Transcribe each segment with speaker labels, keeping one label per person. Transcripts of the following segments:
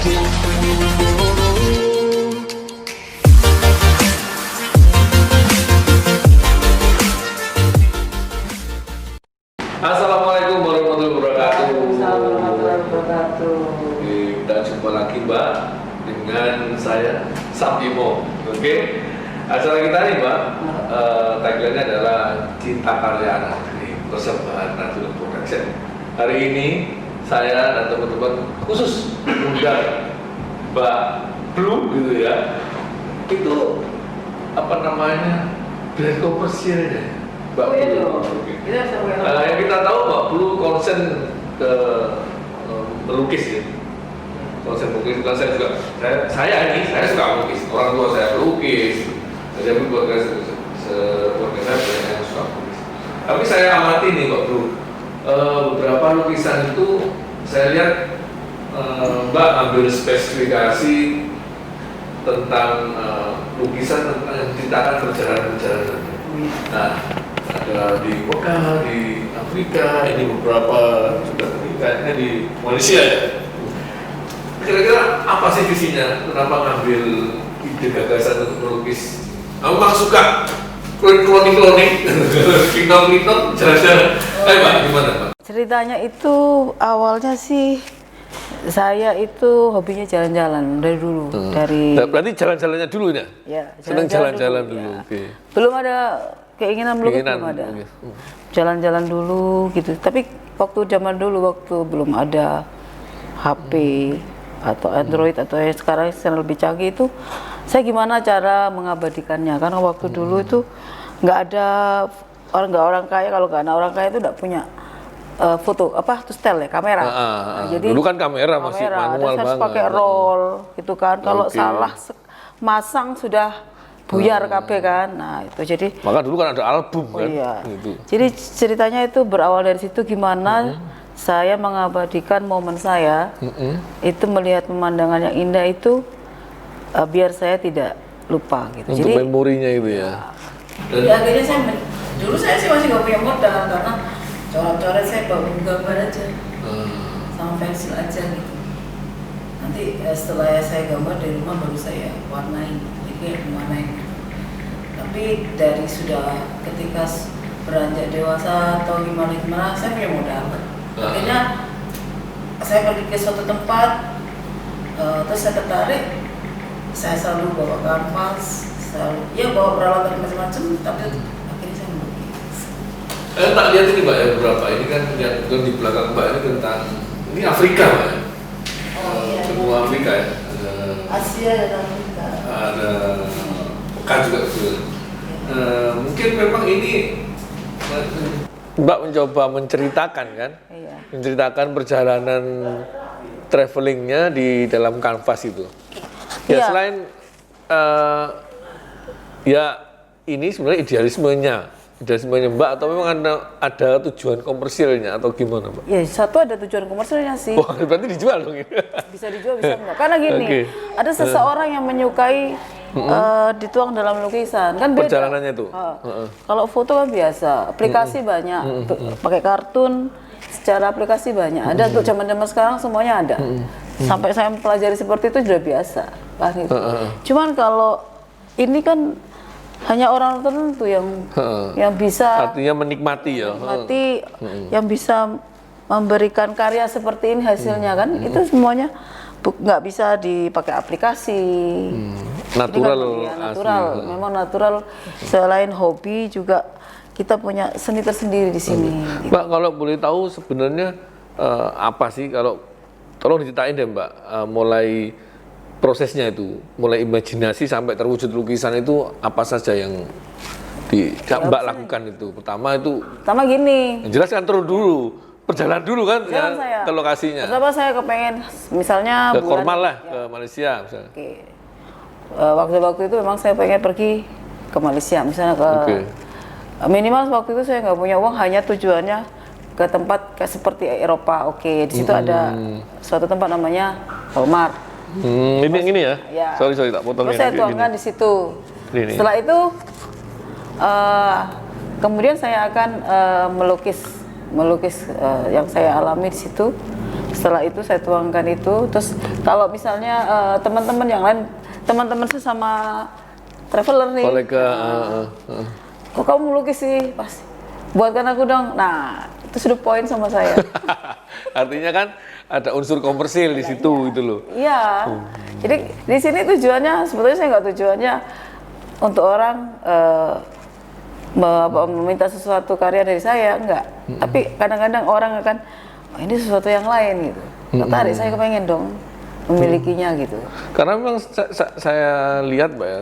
Speaker 1: Assalamualaikum warahmatullahi wabarakatuh.
Speaker 2: Assalamualaikum warahmatullahi wabarakatuh.
Speaker 1: Kita jumpa lagi Mbak dengan saya Sapimo. Oke. Acara kita nih Mbak, tagline-nya adalah Cinta Karya Anak Negeri Persembahan Natulus Production. Hari ini saya dan teman-teman khusus mengundang Mbak Blue gitu ya. Itu apa namanya, brand komersilnya Mbak Blue. Oke. Yang kita tahu Mbak Blue konsen ke melukis ya. Konsen melukis kan saya juga. Saya suka melukis. Orang tua saya melukis. Jadi keluarga saya yang suka melukis. Tapi saya amati nih Mbak Blue. Beberapa lukisan itu saya lihat Mbak ambil spesifikasi tentang lukisan tentang yang menceritakan perjalanan-perjalanan. Nah, ada di Mekah, di Afrika, ini beberapa juga kayaknya di Malaysia ya. Kira-kira apa sih visinya? Kenapa ngambil ide gagasan untuk melukis? Aku memang suka cloning, klinong, jalan-jalan. Mbak, gimana Mbak?
Speaker 2: Ceritanya itu awalnya sih saya itu hobinya jalan-jalan dari dulu.
Speaker 1: Berarti jalan-jalannya dulu ya?
Speaker 2: Ya,
Speaker 1: seneng jalan-jalan dulu.
Speaker 2: Ya.
Speaker 1: Oke.
Speaker 2: Belum ada keinginan melukis, belum ada.
Speaker 1: Okay.
Speaker 2: Jalan-jalan dulu gitu. Tapi waktu zaman dulu, waktu belum ada HP atau Android atau yang sekarang lebih canggih itu, saya gimana cara mengabadikannya? Karena waktu dulu itu nggak ada orang kaya, kalau nggak ada orang kaya itu nggak punya foto apa tuh setel ya, kamera.
Speaker 1: Jadi dulu kan kamera masih manual
Speaker 2: banget. Saya pakai
Speaker 1: banget.
Speaker 2: roll gitu kan. Kalau salah masang sudah buyar KB kan. Nah, itu jadi
Speaker 1: maka dulu kan ada album kan.
Speaker 2: Iya.
Speaker 1: Gitu.
Speaker 2: Jadi ceritanya itu berawal dari situ gimana saya mengabadikan momen saya. Itu melihat pemandangan yang indah itu biar saya tidak lupa gitu.
Speaker 1: Untuk
Speaker 2: jadi
Speaker 1: memorinya itu ya.
Speaker 2: Ya akhirnya dulu saya sih masih nggak punya modal karena coret-coret saya bawa gambar aja sama pensil aja gitu. Nanti setelah saya gambar di rumah baru saya warnain, jadi warnain. Tapi dari sudah ketika beranjak dewasa atau gimana saya punya modal. Akhirnya saya pergi ke suatu tempat, terus saya tertarik, saya selalu bawa kanvas, bawa peralatan macam-macam, tapi akhirnya saya melukis.
Speaker 1: Tak lihat ini Mbak ya beberapa, ini kan yang di belakang Mbak ini tentang, ini Afrika Mbak ya? Benua Afrika ya?
Speaker 2: Asia dan Afrika.
Speaker 1: Ada Mekah juga betul. Mungkin memang ini Mbak mencoba menceritakan kan?
Speaker 2: Iya.
Speaker 1: Menceritakan perjalanan travelingnya di dalam kanvas itu. Ya
Speaker 2: Iya.
Speaker 1: selain ya ini sebenarnya idealismenya Mbak, atau memang ada tujuan komersilnya atau gimana Mbak?
Speaker 2: Ya, satu ada tujuan komersilnya sih.
Speaker 1: Wah, berarti dijual dong ini.
Speaker 2: Bisa dijual, bisa enggak. Karena gini,
Speaker 1: Okay.
Speaker 2: ada seseorang yang menyukai dituang dalam lukisan, kan beda.
Speaker 1: Perjalanannya itu.
Speaker 2: Kalau foto kan biasa, aplikasi banyak, pakai kartun, secara aplikasi banyak. Ada untuk zaman-zaman sekarang semuanya ada. Sampai saya mempelajari seperti itu sudah biasa, kan itu. Cuman kalau ini kan hanya orang tertentu yang bisa
Speaker 1: artinya menikmati ya.
Speaker 2: yang bisa memberikan karya seperti ini hasilnya kan. Itu semuanya nggak bisa dipakai aplikasi.
Speaker 1: Natural,
Speaker 2: natural. Memang natural. Selain hobi juga kita punya seni tersendiri di sini.
Speaker 1: Mbak, kalau boleh tahu sebenarnya apa sih, kalau tolong diceritain deh Mbak, mulai prosesnya itu, mulai imajinasi sampai terwujud lukisan itu apa saja yang Mbak lakukan itu? Pertama
Speaker 2: gini.
Speaker 1: Jelas kan turun dulu, berjalan dulu kan ya,
Speaker 2: saya
Speaker 1: ke lokasinya.
Speaker 2: Pertama saya kepengen, misalnya
Speaker 1: ke Kormal lah, ke Malaysia misalnya.
Speaker 2: Oke. Waktu itu memang saya pengen pergi ke Malaysia, misalnya ke minimal waktu itu saya nggak punya uang, hanya tujuannya ke tempat seperti Eropa. Oke, di situ ada suatu tempat namanya Walmart.
Speaker 1: Ini yang ini ya?
Speaker 2: Ya.
Speaker 1: Sorry tak potong.
Speaker 2: Terus saya tuangkan di situ.
Speaker 1: Ini.
Speaker 2: Setelah itu kemudian saya akan melukis yang saya alami di situ. Setelah itu saya tuangkan itu, terus kalau misalnya teman-teman yang lain, teman-teman sesama traveler nih,
Speaker 1: kolega,
Speaker 2: kok kamu melukis sih, pas buatkan aku dong. Nah, itu sudah poin sama saya.
Speaker 1: artinya kan ada unsur komersil di situ gitu loh.
Speaker 2: Iya, jadi di sini tujuannya sebetulnya saya nggak tujuannya untuk orang meminta sesuatu karya dari saya, enggak. Tapi kadang-kadang orang akan, oh, ini sesuatu yang lain gitu. Tertarik, saya kepengen dong memilikinya gitu.
Speaker 1: Karena memang saya lihat Mbak ya,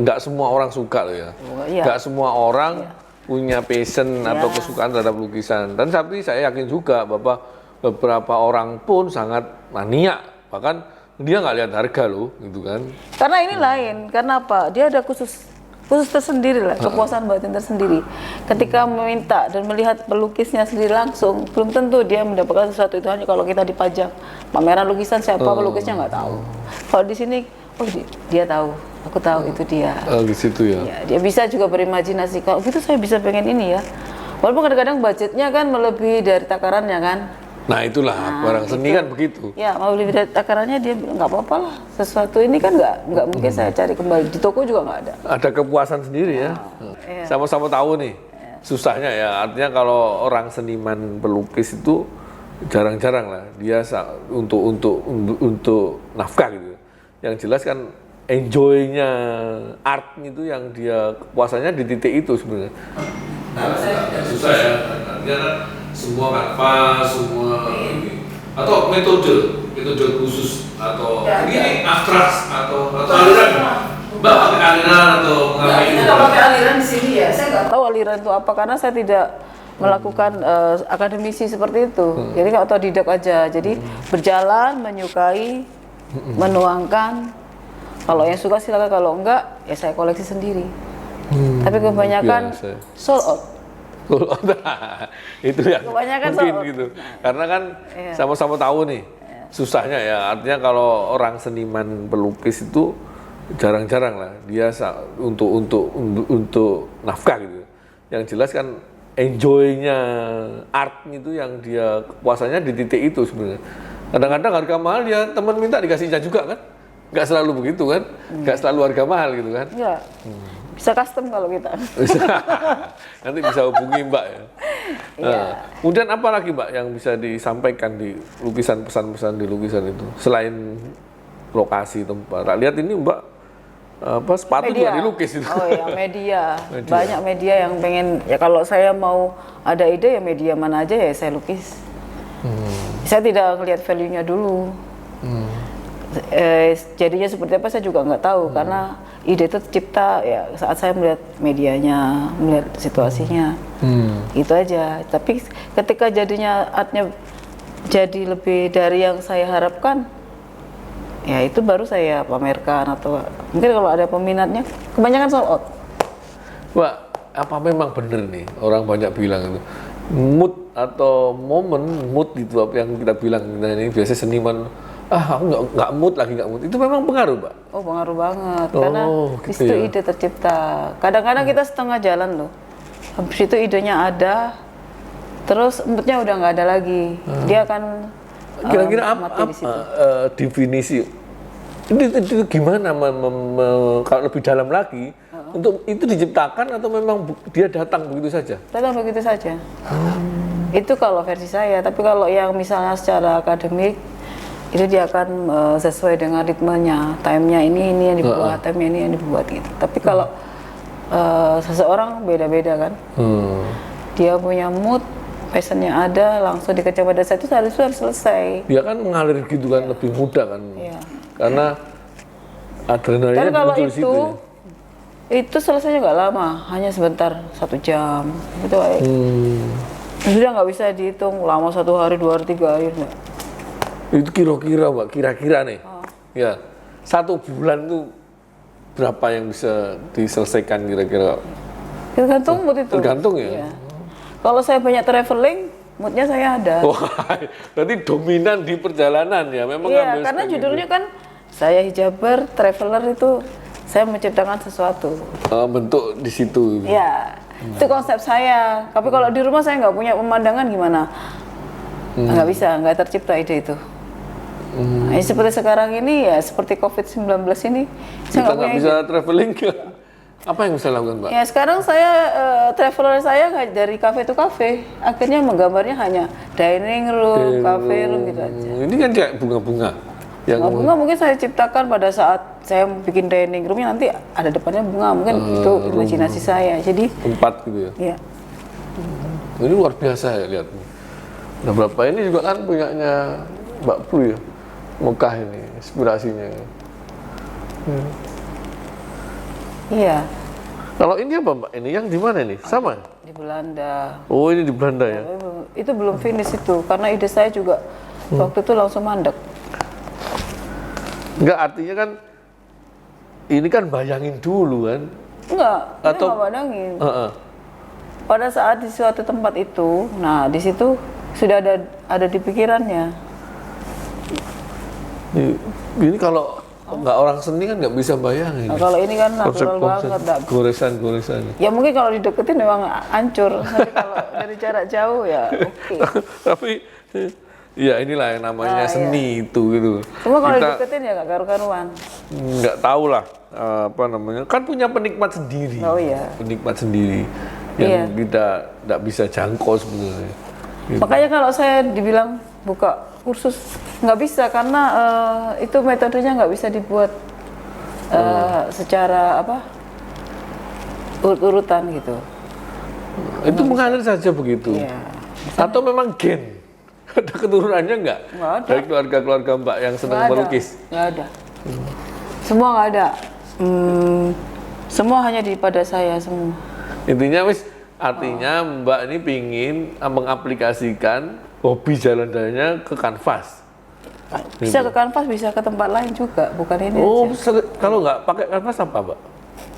Speaker 1: nggak semua orang suka loh ya.
Speaker 2: Iya.
Speaker 1: Nggak semua orang punya passion atau kesukaan terhadap lukisan. Dan tapi saya yakin juga bahwa beberapa orang pun sangat mania, bahkan dia nggak lihat harga loh, gitu kan.
Speaker 2: Karena ini lain, karena apa? Dia ada khusus tersendiri lah, kepuasan batin tersendiri. Ketika meminta dan melihat pelukisnya sendiri langsung, belum tentu dia mendapatkan sesuatu itu hanya kalau kita dipajang pameran lukisan siapa pelukisnya nggak tahu. Kalau di sini, oh dia tahu, aku tahu itu dia.
Speaker 1: Di situ ya.
Speaker 2: Ya, dia bisa juga berimajinasi, kalau gitu saya bisa pengen ini ya. Walaupun kadang-kadang budgetnya kan melebihi dari takarannya kan.
Speaker 1: Nah itulah orang seni kan begitu.
Speaker 2: Ya, mau lebih dari takarannya dia bilang nggak apa-apa lah. Sesuatu ini kan nggak mungkin saya cari kembali di toko juga nggak ada.
Speaker 1: Ada kepuasan sendiri ya.
Speaker 2: Iya.
Speaker 1: Sama-sama tahu nih susahnya ya. Artinya kalau orang seniman pelukis itu jarang-jarang lah dia untuk nafkah gitu. Yang jelas kan enjoy-nya art itu yang dia kepuasannya di titik itu sebenarnya. Susah ya. Artinya kan semua kanvas, semua ini atau metode khusus atau ini abstrak atau aliran, Mbak pakai aliran atau mengambil?
Speaker 2: Kita nggak pakai aliran di sini ya. Saya nggak tahu aliran itu apa karena saya tidak melakukan akademisi seperti itu. Jadi nggak otodidak aja. Jadi berjalan, menyukai, menuangkan. Kalau yang suka silakan, kalau enggak ya saya koleksi sendiri. Tapi kebanyakan sold out.
Speaker 1: Itu ya
Speaker 2: Kebanyakan
Speaker 1: mungkin gitu karena kan sama-sama tahu nih susahnya ya. Artinya kalau orang seniman pelukis itu jarang-jarang lah dia untuk nafkah gitu. Yang jelas kan enjoy-nya art itu yang dia kepuasannya di titik itu sebenarnya. Kadang-kadang harga mahal ya teman minta dikasihnya juga kan, nggak selalu begitu kan, nggak selalu harga mahal gitu kan.
Speaker 2: Ya. Bisa custom kalau kita.
Speaker 1: Nanti bisa hubungi Mbak ya. Kemudian apa lagi Mbak yang bisa disampaikan di lukisan, pesan-pesan di lukisan itu selain lokasi tempat? Lihat ini Mbak sepatu juga dilukis itu.
Speaker 2: Oh ya media. Banyak media yang pengen ya kalau saya mau ada ide ya media mana aja ya saya lukis. Saya tidak ngelihat value-nya dulu. Jadinya seperti apa saya juga nggak tahu karena ide itu tercipta ya saat saya melihat medianya, melihat situasinya, itu aja. Tapi ketika jadinya artnya jadi lebih dari yang saya harapkan, ya itu baru saya pamerkan atau mungkin kalau ada peminatnya, kebanyakan sold out.
Speaker 1: Mbak, apa memang benar nih orang banyak bilang itu mood atau mood gitu apa yang kita bilang ini biasanya seniman aku nggak mood itu memang pengaruh Mbak?
Speaker 2: Oh pengaruh banget karena
Speaker 1: gitu
Speaker 2: di situ
Speaker 1: ya?
Speaker 2: ide tercipta. Kadang-kadang kita setengah jalan loh, habis itu idenya ada, terus moodnya udah nggak ada lagi. Dia akan
Speaker 1: kira-kira apa definisi itu gimana kalau lebih dalam lagi untuk itu diciptakan atau memang dia datang begitu saja?
Speaker 2: Datang begitu saja. Itu kalau versi saya, tapi kalau yang misalnya secara akademik itu dia akan sesuai dengan ritmenya, time-nya ini yang dibuat, time-nya ini yang dibuat gitu. Tapi kalau seseorang beda-beda kan, dia punya mood, passionnya ada, langsung dikejar pada saat itu harus selesai.
Speaker 1: Dia kan mengalir gitu kan, lebih mudah kan, karena adrenalinnya
Speaker 2: kalau
Speaker 1: muncul di situ.
Speaker 2: Itu selesainya nggak lama, hanya sebentar, 1 jam, gitu. Sudah nggak bisa dihitung lama 1 hari, 2 hari, 3 hari. Enggak.
Speaker 1: Itu kira-kira Mbak, kira-kira nih, ya 1 bulan tuh berapa yang bisa diselesaikan kira-kira?
Speaker 2: Tergantung mood itu.
Speaker 1: Tergantung ya.
Speaker 2: Kalau saya banyak traveling, moodnya saya ada.
Speaker 1: Wah, berarti dominan di perjalanan ya, memang.
Speaker 2: Iya, karena judulnya kan saya hijaber, traveler itu saya menciptakan sesuatu.
Speaker 1: Bentuk di situ.
Speaker 2: Iya, itu konsep saya. Tapi kalau di rumah saya nggak punya pemandangan gimana? nggak tercipta ide itu. Nah, seperti sekarang ini ya, seperti COVID-19 ini,
Speaker 1: Kita nggak bisa traveling ke. Apa yang bisa lakukan, Mbak?
Speaker 2: Ya sekarang saya traveler saya nggak dari cafe to cafe, akhirnya menggambarnya hanya dining room, cafe room gitu aja.
Speaker 1: Ini kan kayak bunga-bunga.
Speaker 2: Bunga mungkin saya ciptakan pada saat saya bikin dining roomnya, nanti ada depannya bunga, mungkin itu imajinasi saya. Jadi
Speaker 1: tempat gitu ya.
Speaker 2: Iya.
Speaker 1: Ini luar biasa ya lihat. Nah, berapa ini juga kan punyanya Mbak Blue ya. Mekah ini inspirasinya.
Speaker 2: Iya.
Speaker 1: Kalau ini apa, Mbak? Ini yang di mana nih? Sama?
Speaker 2: Di Belanda.
Speaker 1: Oh, ini di Belanda ya.
Speaker 2: Itu belum finish itu, karena ide saya juga waktu itu langsung mandek.
Speaker 1: Enggak, artinya kan ini kan bayangin dulu kan.
Speaker 2: Enggak,
Speaker 1: atau
Speaker 2: nggak bayangin. Pada saat di suatu tempat itu, nah di situ sudah ada di pikirannya.
Speaker 1: Ini kalau nggak orang seni kan nggak bisa bayangin.
Speaker 2: Nah, kalau ini kan natural banget.
Speaker 1: Goresan.
Speaker 2: Ya mungkin kalau dideketin memang hancur. Tapi kalau dari jarak jauh ya oke.
Speaker 1: Tapi ya inilah yang namanya seni itu gitu.
Speaker 2: Cuma kalau dideketin ya nggak karu-karuan.
Speaker 1: Nggak tahu lah apa namanya. Kan punya penikmat sendiri.
Speaker 2: Oh iya.
Speaker 1: Penikmat sendiri yang kita nggak bisa jangkau sebenarnya. Gitu.
Speaker 2: Makanya kalau saya dibilang buka kursus nggak bisa, karena itu metodenya nggak bisa dibuat secara urut-urutan gitu.
Speaker 1: Itu mengalir saja begitu.
Speaker 2: Iya.
Speaker 1: Atau memang gen? Ada keturunannya nggak?
Speaker 2: Nggak ada.
Speaker 1: Dari keluarga-keluarga Mbak yang senang melukis?
Speaker 2: Nggak ada. Semua nggak ada. Semua hanya pada saya semua.
Speaker 1: Intinya artinya Mbak ini pingin mengaplikasikan hobi jalan-jalannya ke kanvas.
Speaker 2: Bisa ke kanvas, bisa ke tempat lain juga, bukan ini aja.
Speaker 1: Kalau nggak pakai kanvas apa, Mbak?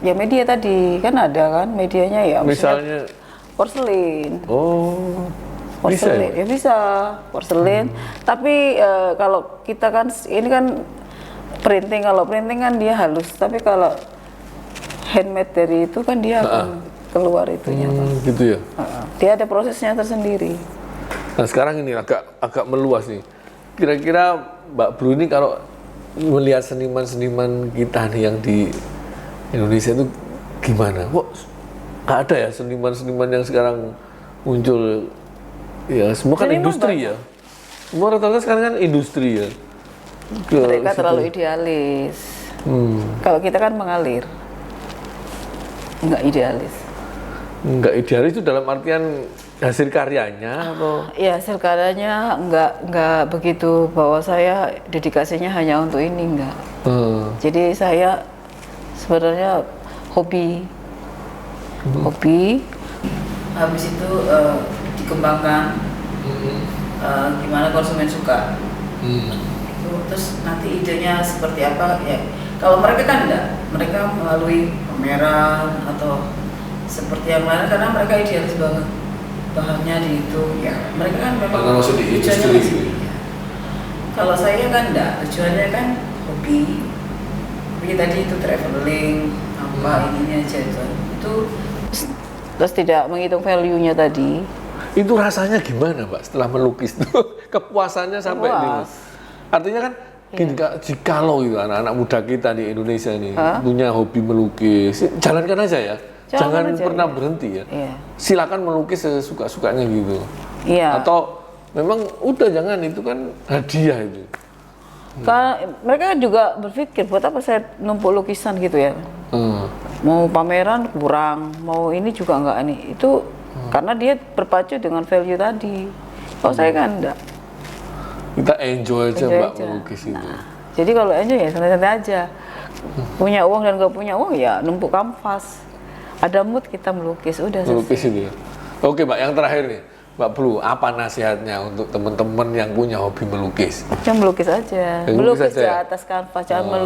Speaker 2: Ya media tadi, kan ada kan medianya ya.
Speaker 1: Misalnya
Speaker 2: porselin.
Speaker 1: Oh,
Speaker 2: porselin.
Speaker 1: Bisa ya?
Speaker 2: Ya bisa, porselin. Tapi kalau kita kan, ini kan printing, kalau printing kan dia halus. Tapi kalau handmade dari itu kan dia akan keluar itunya.
Speaker 1: Gitu ya?
Speaker 2: Dia ada prosesnya tersendiri.
Speaker 1: Nah sekarang ini agak meluas nih. Kira-kira Mbak Blue ini kalau melihat seniman-seniman kita nih yang di Indonesia itu gimana? Kok nggak ada ya seniman-seniman yang sekarang muncul? Ya semua kan
Speaker 2: Seniman
Speaker 1: industri
Speaker 2: banyak.
Speaker 1: ya. Semua rata-rata sekarang kan industri ya.
Speaker 2: Mereka terlalu idealis. Kalau kita kan mengalir, nggak idealis.
Speaker 1: Nggak idealis itu dalam artian hasil karyanya atau?
Speaker 2: Ya hasil karyanya nggak begitu, bahwa saya dedikasinya hanya untuk ini, nggak. Jadi saya sebenarnya hobi. Habis itu dikembangkan, gimana konsumen suka. Terus nanti idenya seperti apa ya? Kalau mereka kan enggak, mereka melalui pameran atau seperti yang lain, karena mereka idealis banget, bahannya di itu ya. Mereka kan memang tujuannya masih. Kalau saya kan enggak, tujuannya kan hobi. Tadi itu traveling, apa ininya aja itu. Terus tidak menghitung value-nya tadi.
Speaker 1: Itu rasanya gimana, Mbak, setelah melukis tuh? Kepuasannya sampai di. Artinya kan jikalau gitu anak-anak muda kita di Indonesia ini punya hobi melukis, jalankan aja ya. Jangan pernah berhenti ya. Silakan melukis sesuka-sukanya gitu. Atau memang udah jangan, itu kan hadiah itu.
Speaker 2: Karena mereka juga berpikir, buat apa saya numpuk lukisan gitu ya. Mau pameran kurang, mau ini juga enggak ini. Itu karena dia berpacu dengan value tadi. Kalau saya kan enggak.
Speaker 1: Kita enjoy aja, Mbak, melukis itu.
Speaker 2: Jadi kalau enjoy ya santai-santai aja. Punya uang dan nggak punya uang ya numpuk kanvas. Ada mood kita melukis, udah selesai.
Speaker 1: Melukis itu ya. Oke, Mbak, yang terakhir nih, Mbak Blue, apa nasihatnya untuk teman-teman yang punya hobi melukis?
Speaker 2: Jangan melukis aja. Melukis di atas kanvas, jangan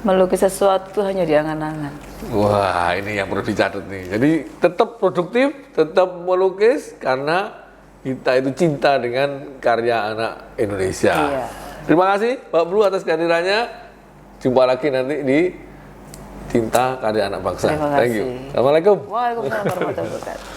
Speaker 2: melukis sesuatu hanya di angan-angan.
Speaker 1: Wah, ini yang perlu dicatat nih. Jadi tetap produktif, tetap melukis karena kita itu cinta dengan karya anak Indonesia.
Speaker 2: Iya.
Speaker 1: Terima kasih Mbak Blue atas kehadirannya. Jumpa lagi nanti di Cinta Karya Anak Bangsa.
Speaker 2: Terima kasih.
Speaker 1: Thank you. Assalamualaikum.
Speaker 2: Waalaikumsalam warahmatullahi wabarakatuh.